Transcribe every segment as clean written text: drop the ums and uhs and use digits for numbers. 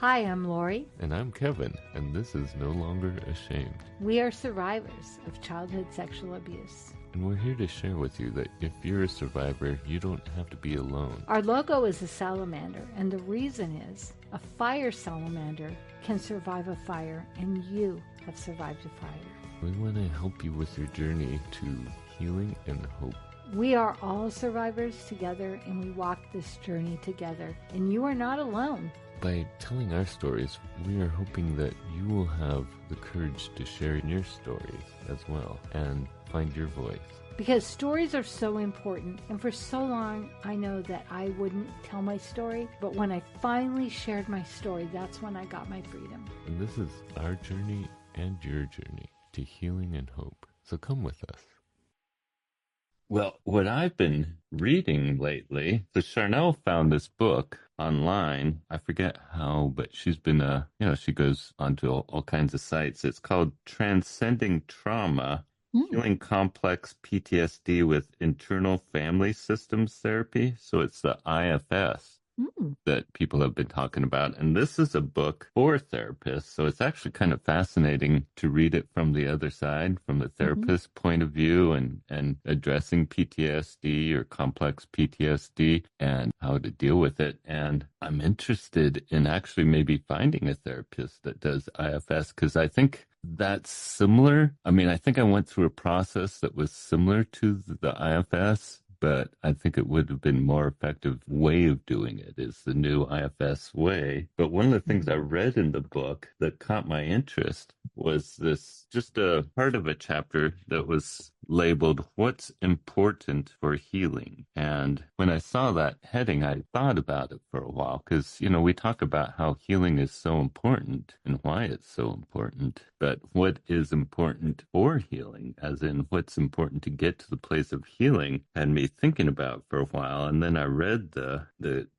Hi, I'm Lori. And I'm Kevin, and this is No Longer Ashamed. We are survivors of childhood sexual abuse. And we're here to share with you that if you're a survivor, you don't have to be alone. Our logo is a salamander, and the reason is a fire salamander can survive a fire, and you have survived a fire. We want to help you with your journey to healing and hope. We are all survivors together, and we walk this journey together, and you are not alone. By telling our stories, we are hoping that you will have the courage to share your stories as well and find your voice. Because stories are so important, and for so long I know that I wouldn't tell my story, but when I finally shared my story, that's when I got my freedom. And this is our journey and your journey to healing and hope. So come with us. Well, what I've been reading lately, so Charnel found this book online. I forget how, but she's been, she goes onto all kinds of sites. It's called Transcending Trauma, Healing Complex PTSD with Internal Family Systems Therapy. So it's the IFS that people have been talking about. And this is a book for therapists. So it's actually kind of fascinating to read it from the other side, from the therapist's point of view and addressing PTSD or complex PTSD and how to deal with it. And I'm interested in actually maybe finding a therapist that does IFS because I think that's similar. I mean, I think I went through a process that was similar to the IFS, but I think it would have been more effective way of doing it is the new IFS way. But one of the things I read in the book that caught my interest was this, just a part of a chapter that was labeled What's Important for Healing. And when I saw that heading, I thought about it for a while because, we talk about how healing is so important and why it's so important. But what is important for healing, as in what's important to get to the place of healing, had me thinking about for a while. And then I read the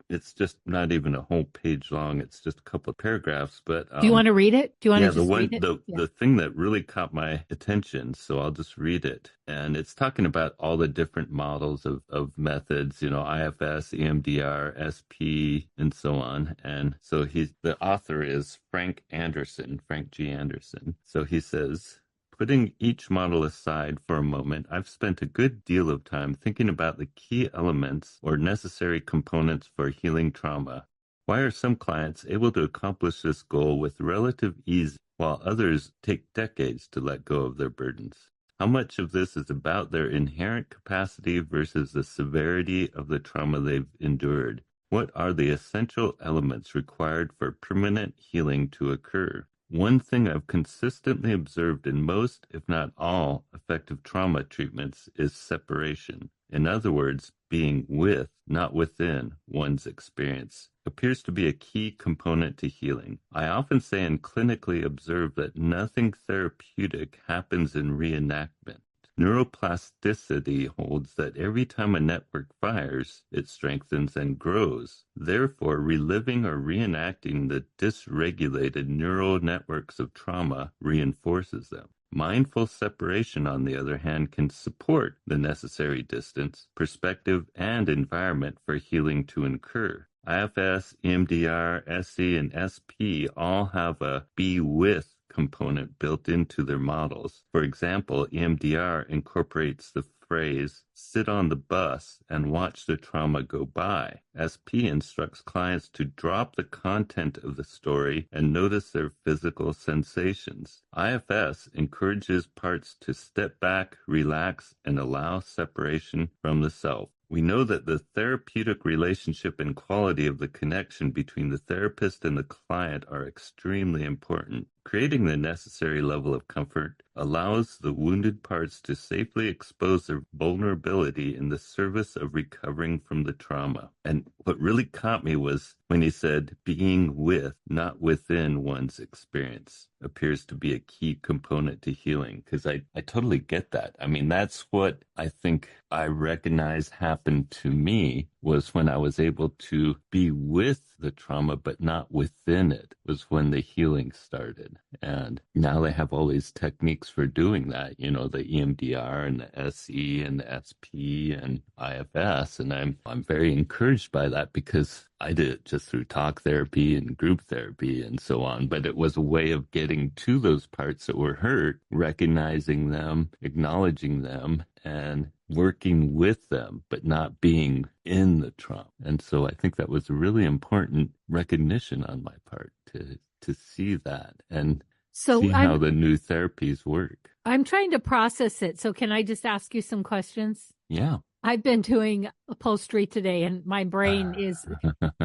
it's just not even a whole page long. It's just a couple of paragraphs. But do you want to read it? Do you want to just read it? The thing that really caught my attention, so I'll just read it. And it's talking about all the different models of methods, IFS, EMDR, SP, and so on. And so the author is Frank G. Anderson. So he says, putting each model aside for a moment, I've spent a good deal of time thinking about the key elements or necessary components for healing trauma. Why are some clients able to accomplish this goal with relative ease while others take decades to let go of their burdens? How much of this is about their inherent capacity versus the severity of the trauma they've endured? What are the essential elements required for permanent healing to occur? One thing I've consistently observed in most, if not all, effective trauma treatments is separation. In other words, being with, not within, one's experience appears to be a key component to healing. I often say and clinically observe that nothing therapeutic happens in reenactment. Neuroplasticity holds that every time a network fires, it strengthens and grows. Therefore, reliving or reenacting the dysregulated neural networks of trauma reinforces them. Mindful separation, on the other hand, can support the necessary distance, perspective, and environment for healing to occur. IFS, EMDR, SC, and SP all have a be with component built into their models. For example, EMDR incorporates the phrase, sit on the bus and watch the trauma go by. SP instructs clients to drop the content of the story and notice their physical sensations. IFS encourages parts to step back, relax, and allow separation from the self. We know that the therapeutic relationship and quality of the connection between the therapist and the client are extremely important. Creating the necessary level of comfort allows the wounded parts to safely expose their vulnerability in the service of recovering from the trauma. And what really caught me was when he said being with, not within one's experience appears to be a key component to healing, because I totally get that. I mean, that's what I think I recognize happened to me was when I was able to be with the trauma but not within it was when the healing started. happen. And now they have all these techniques for doing that, the EMDR and the SE and the SP and IFS. And I'm very encouraged by that because I did it just through talk therapy and group therapy and so on. But it was a way of getting to those parts that were hurt, recognizing them, acknowledging them, and working with them, but not being in the trauma. And so I think that was a really important recognition on my part to see that and see how the new therapies work. I'm trying to process it. So can I just ask you some questions? Yeah. I've been doing upholstery today and my brain is,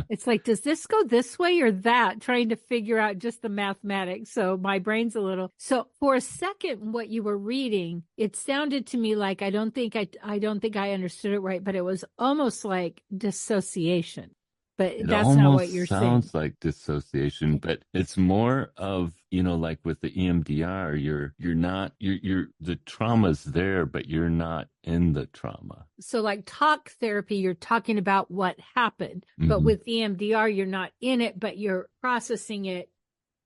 it's like, does this go this way or that? Trying to figure out just the mathematics. So my brain's a little, so for a second, what you were reading, it sounded to me like, I don't think I understood it right, but it was almost like dissociation. But that's not what you're saying. It sounds like dissociation, but it's more of, like with the EMDR, the trauma's there, but you're not in the trauma. So like talk therapy, you're talking about what happened, but with EMDR, you're not in it, but you're processing it.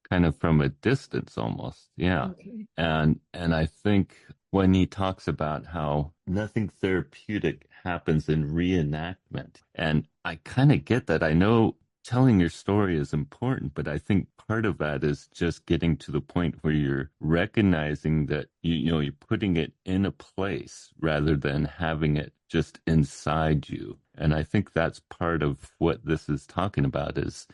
Kind of from a distance almost. Yeah. Okay. And I think when he talks about how nothing therapeutic happens in reenactment, and I kind of get that. I know telling your story is important, but I think part of that is just getting to the point where you're recognizing that you're putting it in a place rather than having it just inside you. And I think that's part of what this is talking about is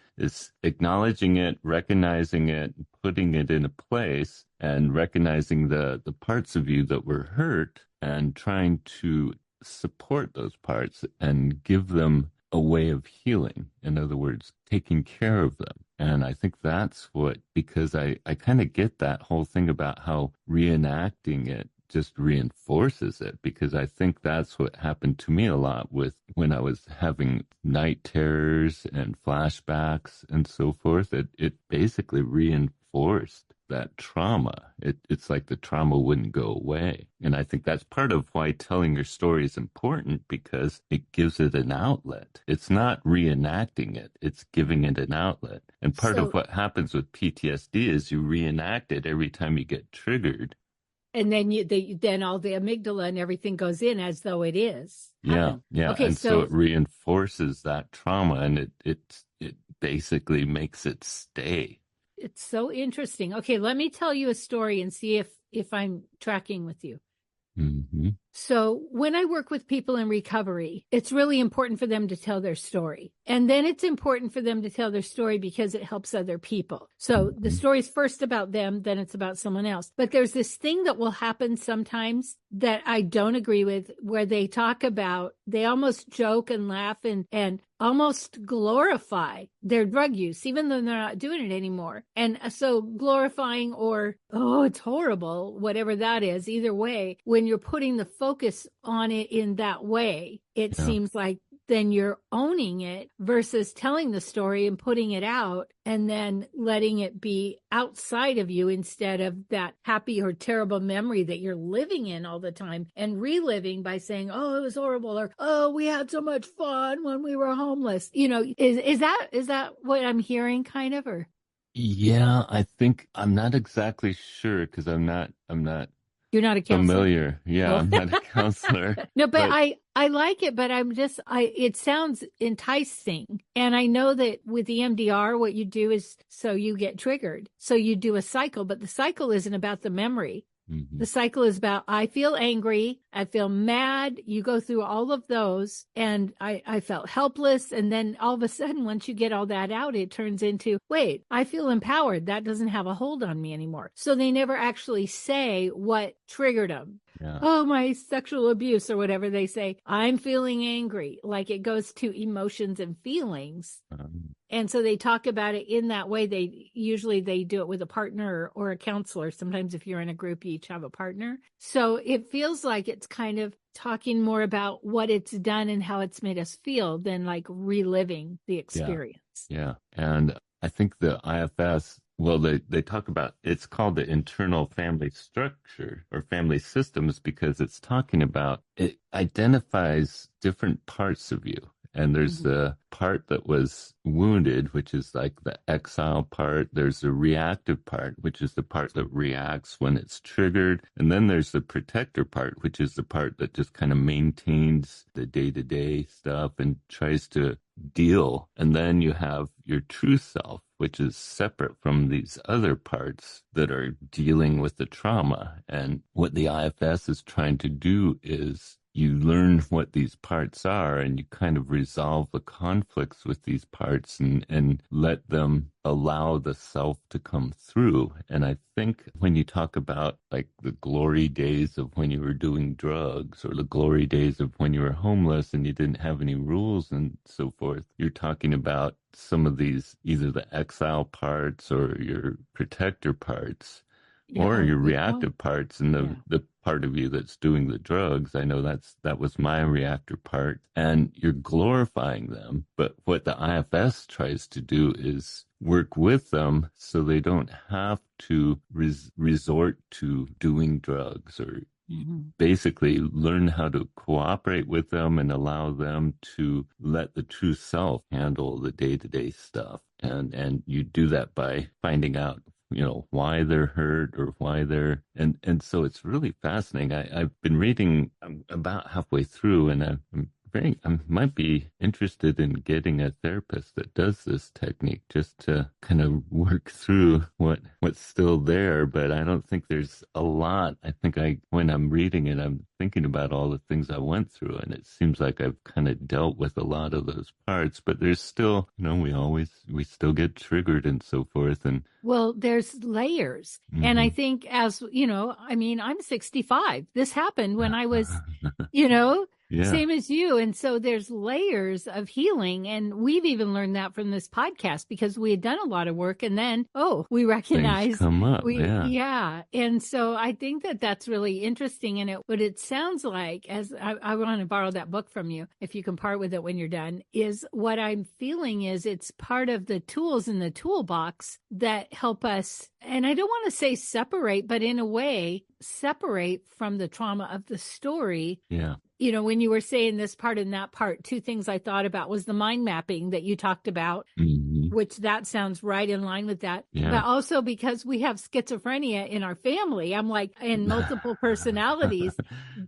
acknowledging it, recognizing it, putting it in a place, and recognizing the parts of you that were hurt and trying to support those parts and give them a way of healing. In other words, taking care of them. And I think that's because I kind of get that whole thing about how reenacting it just reinforces it, because I think that's what happened to me a lot with when I was having night terrors and flashbacks and so forth. It basically reinforced that trauma. It's like the trauma wouldn't go away. And I think that's part of why telling your story is important, because it gives it an outlet. It's not reenacting it, it's giving it an outlet. And part of what happens with PTSD is you reenact it every time you get triggered. And then then all the amygdala and everything goes in as though it is. Yeah. Okay, and so it reinforces that trauma, and it basically makes it stay. It's so interesting. Okay, let me tell you a story and see if I'm tracking with you. Mm-hmm. So when I work with people in recovery, it's really important for them to tell their story. And then it's important for them to tell their story because it helps other people. So the story's first about them, then it's about someone else. But there's this thing that will happen sometimes that I don't agree with, where they talk about, they almost joke and laugh and almost glorify their drug use, even though they're not doing it anymore. And so glorifying or, oh, it's horrible, whatever that is, either way, when you're putting the focus on it in that way, it seems like then you're owning it versus telling the story and putting it out and then letting it be outside of you instead of that happy or terrible memory that you're living in all the time and reliving by saying, oh, it was horrible, or, oh, we had so much fun when we were homeless. Is that what I'm hearing kind of, or? Yeah, I think I'm not exactly sure because I'm not You're not a counselor. Familiar. Yeah, I'm not a counselor. No, but I like it, but it sounds enticing. And I know that with EMDR, what you do is, so you get triggered. So you do a cycle, but the cycle isn't about the memory. Mm-hmm. The cycle is about, I feel angry, I feel mad. You go through all of those, and I felt helpless. And then all of a sudden, once you get all that out, it turns into, wait, I feel empowered. That doesn't have a hold on me anymore. So they never actually say what triggered them. Yeah. Oh, my sexual abuse or whatever they say. I'm feeling angry. Like it goes to emotions and feelings. And so they talk about it in that way. They usually do it with a partner or a counselor. Sometimes if you're in a group, you each have a partner. So it feels like it's kind of talking more about what it's done and how it's made us feel than like reliving the experience. Yeah. And I think the IFS, well, they talk about, it's called the internal family structure or family systems because it's talking about, it identifies different parts of you. And there's Mhm. the part that was wounded, which is like the exile part. There's the reactive part, which is the part that reacts when it's triggered. And then there's the protector part, which is the part that just kind of maintains the day-to-day stuff and tries to deal. And then you have your true self, which is separate from these other parts that are dealing with the trauma. And what the IFS is trying to do is you learn what these parts are and you kind of resolve the conflicts with these parts and let them allow the self to come through. And I think when you talk about like the glory days of when you were doing drugs or the glory days of when you were homeless and you didn't have any rules and so forth, you're talking about some of these, either the exile parts or your protector parts or Yeah, your good point. reactive parts and Yeah. the part of you that's doing the drugs. I know that was my reactor part, and you're glorifying them. But what the IFS tries to do is work with them so they don't have to resort to doing drugs, or Hmm. basically learn how to cooperate with them and allow them to let the true self handle the day-to-day stuff. And you do that by finding out, why they're hurt or why they're, and so it's really fascinating. I've been reading, I'm about halfway through, and I might be interested in getting a therapist that does this technique just to kind of work through what's still there. But I don't think there's a lot. I think when I'm reading it, I'm thinking about all the things I went through, and it seems like I've kind of dealt with a lot of those parts. But there's still, we still get triggered and so forth. And Well, there's layers. And I mhm. think, as you know, I mean, I'm 65. This happened when I was, you know, Yeah, same as you. And so there's layers of healing. And we've even learned that from this podcast because we had done a lot of work. And then, oh, we things recognized come up. Yeah. yeah. And so I think that that's really interesting. And what it sounds like, as I want to borrow that book from you, if you can part with it when you're done, is what I'm feeling is it's part of the tools in the toolbox that help us. And I don't want to say separate, but in a way, separate from the trauma of the story. Yeah. When you were saying this part and that part, two things I thought about was the mind mapping that you talked about, Hmm. which that sounds right in line with that. Yeah. But also because we have schizophrenia in our family, I'm like in multiple personalities.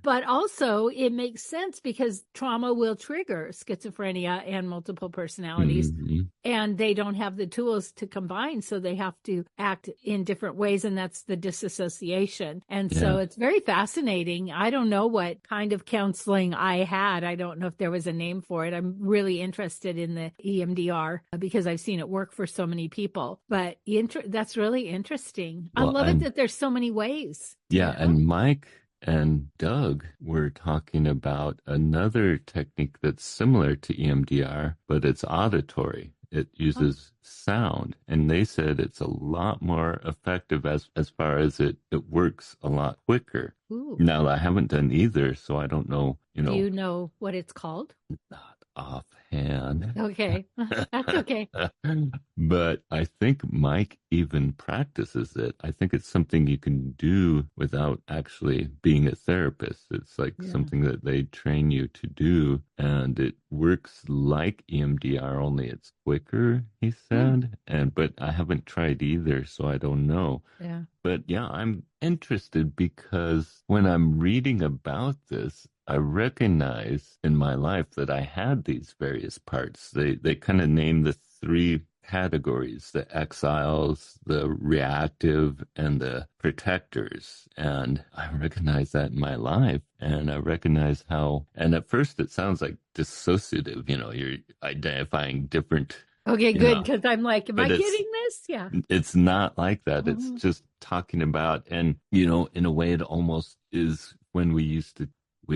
But also it makes sense because trauma will trigger schizophrenia and multiple personalities. Hmm. And they don't have the tools to combine. So they have to act in different ways. And that's the disassociation. And so Yeah. it's very fascinating. I don't know what kind of counseling I had. I don't know if there was a name for it. I'm really interested in the EMDR because I've seen it work for so many people. But that's really interesting. I Well, love it and that there's so many ways, yeah, and Mike and Doug were talking about another technique that's similar to EMDR, but it's auditory. It Oh, uses sound, and they said it's a lot more effective as far as it works a lot quicker. ooh. Now, I haven't done either, so I don't know, Do you know what it's called? not offhand. Okay. That's okay. But I think Mike even practices it. I think it's something you can do without actually being a therapist. It's like Yeah. something that they train you to do, and it works like EMDR, only it's quicker, he Hmm. said. But I haven't tried either, so I don't know. Yeah. But yeah, I'm interested because when I'm reading about this, I recognize in my life that I had these various parts. They kind of name the three categories: the exiles, the reactive, and the protectors. And I recognize that in my life. And I recognize how, and at first it sounds like dissociative, you're identifying different, Okay, you good. know, Because I'm like, am I but getting this? Yeah. it's not like that. It's Mhm. just talking about, and in a way, it almost is when we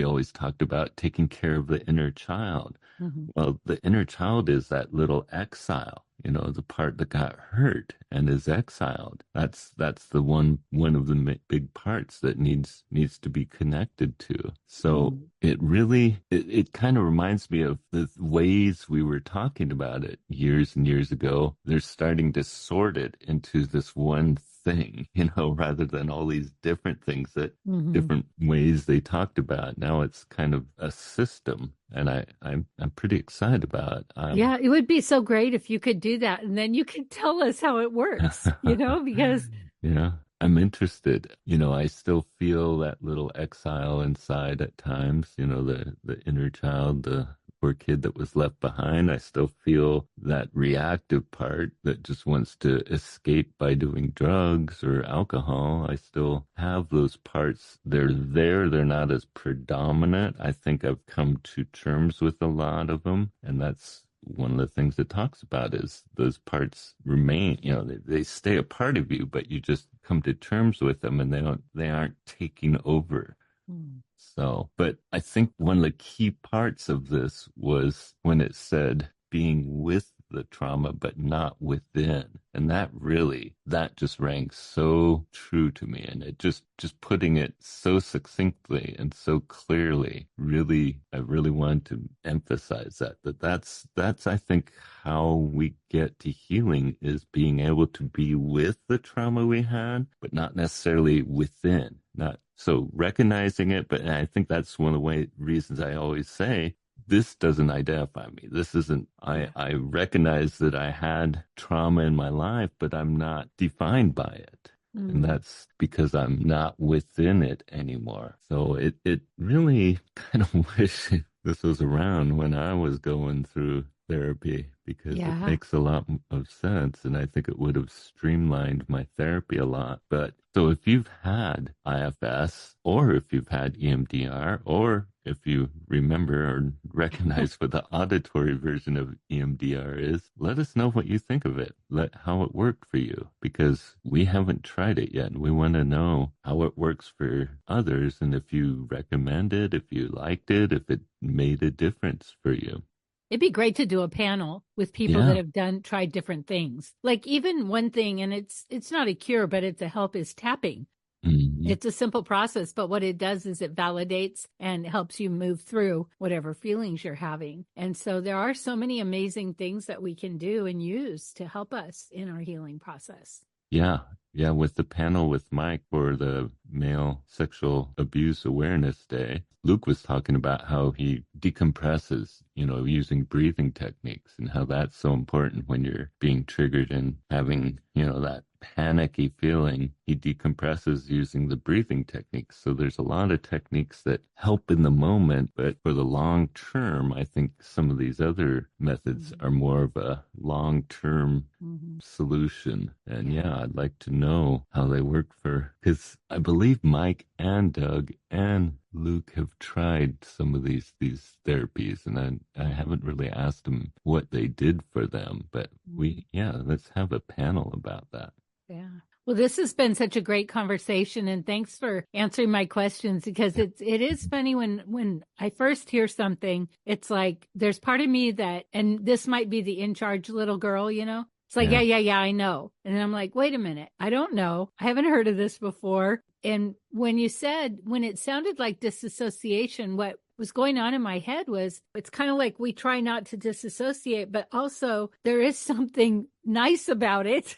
always talked about taking care of the inner child. Mhm. Well, the inner child is that little exile, the part that got hurt and is exiled. That's the one of the big parts that needs to be connected to. So Mhm. it kind of reminds me of the ways we were talking about it years and years ago. They're starting to sort it into this one thing, rather than all these different things that Hmm. different ways they talked about. Now it's kind of a system, and I'm pretty excited about it. Yeah, it would be so great if you could do that. And then you could tell us how it works, because Yeah, I'm interested. I still feel that little exile inside at times, the inner child, the poor kid that was left behind. I still feel that reactive part that just wants to escape by doing drugs or alcohol. I still have those parts. They're there. They're not as predominant. I think I've come to terms with a lot of them, and that's one of the things it talks about is those parts remain, they stay a part of you, but you just come to terms with them and they aren't taking over. Mm. So, but I think one of the key parts of this was when it said being with the trauma, but not within. And that just rang so true to me. And it just putting it so succinctly and so clearly, I really want to emphasize that's, I think, how we get to healing is being able to be with the trauma we had, but not necessarily within. Not so recognizing it, but I think that's one of the reasons I always say this doesn't identify me. This isn't, I recognize that I had trauma in my life, but I'm not defined by it. And Mm. that's because I'm not within it anymore. So it really kind of wish this was around when I was going through therapy, because it Yeah. makes a lot of sense. And I think it would have streamlined my therapy a lot. But so if you've had IFS, or if you've had EMDR, or if you remember or recognize what the auditory version of EMDR is, let us know what you think of it. How it worked for you, because we haven't tried it yet. And we want to know how it works for others, and if you recommend it, if you liked it, if it made a difference for you. It'd be great to do a panel with people that Yeah. have tried different things. Like even one thing, and it's not a cure, but it's a help, is tapping. Mhm. It's a simple process, but what it does is it validates and helps you move through whatever feelings you're having. And so there are so many amazing things that we can do and use to help us in our healing process. Yeah. Yeah. With the panel with Mike for the Male Sexual Abuse Awareness Day, Luke was talking about how he decompresses, using breathing techniques, and how that's so important when you're being triggered and having, that panicky feeling. He decompresses using the breathing techniques. So there's a lot of techniques that help in the moment, but for the long term, I think some of these other methods are more of a long-term Mm-hmm. solution. And Yeah. yeah, I'd like to know how they work because I believe Mike and Doug and Luke have tried some of these therapies, and I haven't really asked them what they did for them, but let's have a panel about that. Yeah. Well, this has been such a great conversation, and thanks for answering my questions, because it is funny when I first hear something, it's like there's part of me that, and this might be the in charge little girl, It's like, Yeah. yeah, I know. And then I'm like, wait a minute, I don't know. I haven't heard of this before. And when it sounded like disassociation, what was going on in my head was it's kind of like we try not to disassociate, but also there is something nice about it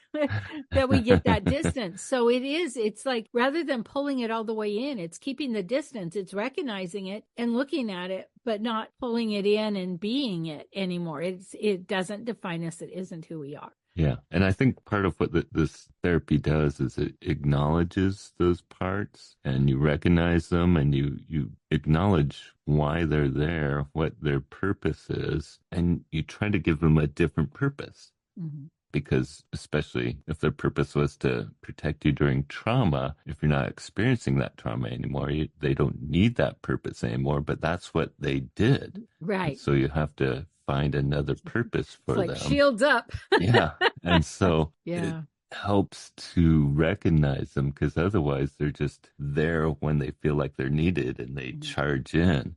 that we get that distance. So it's like rather than pulling it all the way in, it's keeping the distance, it's recognizing it and looking at it, but not pulling it in and being it anymore. It doesn't define us. It isn't who we are. Yeah. And I think part of what this therapy does is it acknowledges those parts, and you recognize them, and you acknowledge why they're there, what their purpose is, and you try to give them a different purpose. Mm-hmm. Because especially if their purpose was to protect you during trauma, if you're not experiencing that trauma anymore, they don't need that purpose anymore, but that's what they did. Right. And so you have to find another purpose for it's like them. Shields up. Yeah. And so yeah. it helps to recognize them, because otherwise they're just there when they feel like they're needed and they charge in.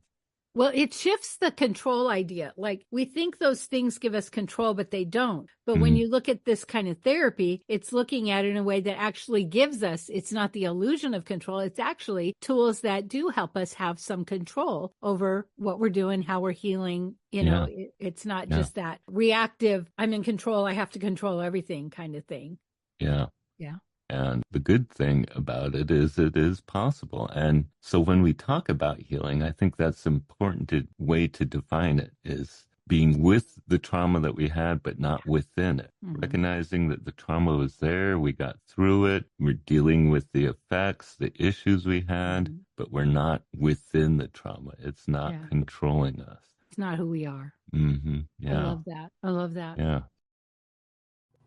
Well, it shifts the control idea. Like we think those things give us control, but they don't. But when you look at this kind of therapy, it's looking at it in a way that actually gives us, it's not the illusion of control. It's actually tools that do help us have some control over what we're doing, how we're healing. It's not just that reactive, I'm in control, I have to control everything kind of thing. Yeah. Yeah. And the good thing about it is possible. And so when we talk about healing, I think that's an important way to define it, is being with the trauma that we had, but not within it. Mm-hmm. Recognizing that the trauma was there, we got through it, we're dealing with the effects, the issues we had, Mm-hmm. but we're not within the trauma. It's not controlling us. It's not who we are. Mm-hmm. Yeah. I love that. I love that. Yeah.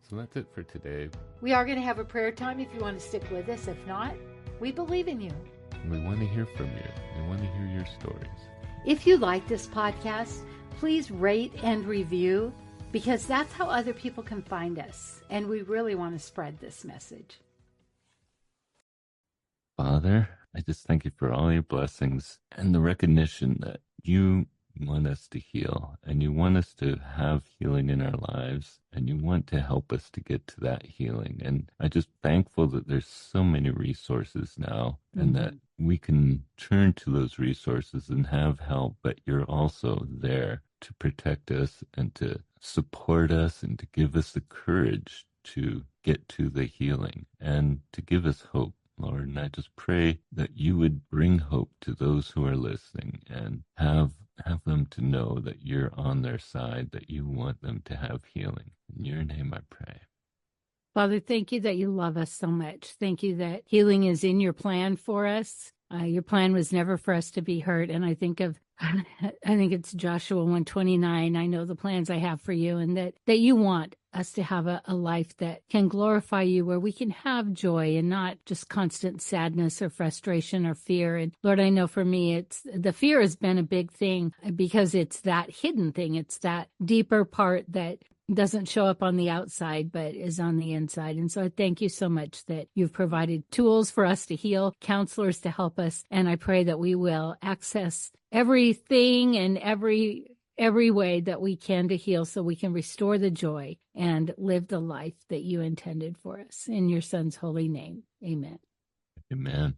So that's it for today. We are going to have a prayer time if you want to stick with us. If not, we believe in you. We want to hear from you. We want to hear your stories. If you like this podcast, please rate and review, because that's how other people can find us. And we really want to spread this message. Father, I just thank you for all your blessings and the recognition that you want us to heal, and you want us to have healing in our lives, and you want to help us to get to that healing. And I'm just thankful that there's so many resources now, and that we can turn to those resources and have help, but you're also there to protect us and to support us and to give us the courage to get to the healing and to give us hope, Lord. And I just pray that you would bring hope to those who are listening and have them to know that you're on their side, that you want them to have healing. In your name I pray. Father, thank you that you love us so much. Thank you that healing is in your plan for us. Your plan was never for us to be hurt. And I think it's Joshua 1:29. I know the plans I have for you, and that you want us to have a life that can glorify you, where we can have joy and not just constant sadness or frustration or fear. And Lord, I know for me, the fear has been a big thing, because it's that hidden thing. It's that deeper part that doesn't show up on the outside, but is on the inside. And so I thank you so much that you've provided tools for us to heal, counselors to help us. And I pray that we will access everything and every way that we can to heal, so we can restore the joy and live the life that you intended for us. In your Son's holy name, amen. Amen.